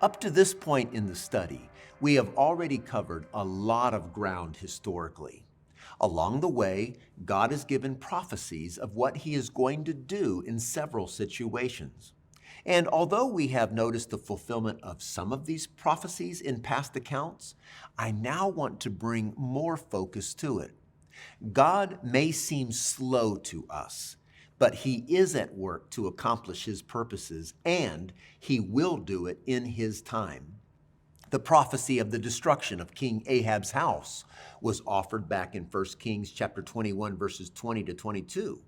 Up to this point in the study, we have already covered a lot of ground historically. Along the way, God has given prophecies of what He is going to do in several situations. And although we have noticed the fulfillment of some of these prophecies in past accounts, I now want to bring more focus to it. God may seem slow to us, but He is at work to accomplish His purposes, and He will do it in His time. The prophecy of the destruction of King Ahab's house was offered back in 1 Kings chapter 21, verses 20 to 22.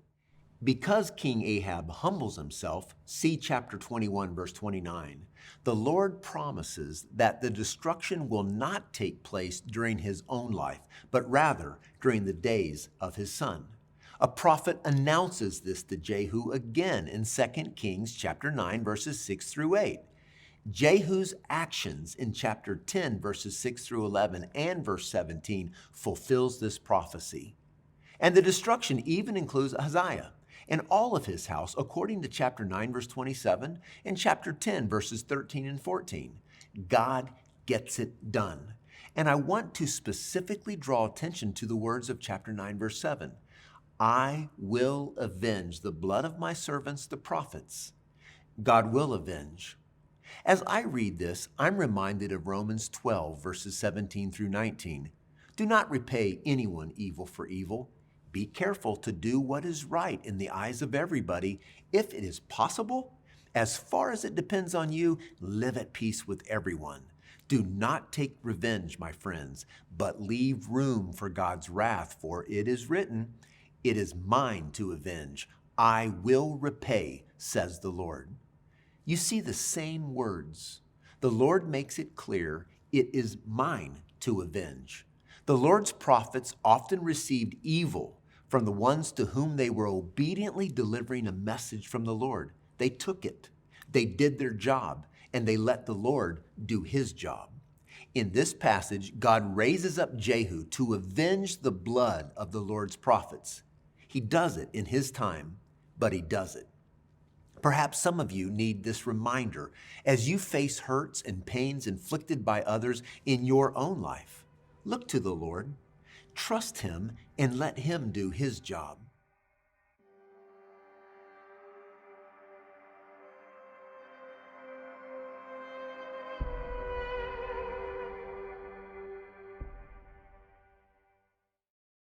Because King Ahab humbles himself, see chapter 21, verse 29, the Lord promises that the destruction will not take place during his own life, but rather during the days of his son. A prophet announces this to Jehu again in 2 Kings chapter 9, verses 6 through 8. Jehu's actions in chapter 10, verses 6 through 11 and verse 17 fulfills this prophecy. And the destruction even includes Ahaziah and all of his house, according to chapter 9, verse 27, and chapter 10, verses 13 and 14. God gets it done. And I want to specifically draw attention to the words of chapter 9, verse 7. I will avenge the blood of my servants, the prophets. God will avenge. As I read this, I'm reminded of Romans 12, verses 17 through 19. Do not repay anyone evil for evil. Be careful to do what is right in the eyes of everybody. If it is possible, as far as it depends on you, live at peace with everyone. Do not take revenge, my friends, but leave room for God's wrath, for it is written, it is mine to avenge. I will repay, says the Lord. You see the same words. The Lord makes it clear it is mine to avenge. The Lord's prophets often received evil from the ones to whom they were obediently delivering a message from the Lord. They took it, they did their job, and they let the Lord do His job. In this passage, God raises up Jehu to avenge the blood of the Lord's prophets. He does it in His time, but He does it. Perhaps some of you need this reminder as you face hurts and pains inflicted by others in your own life. Look to the Lord, trust Him, and let Him do His job.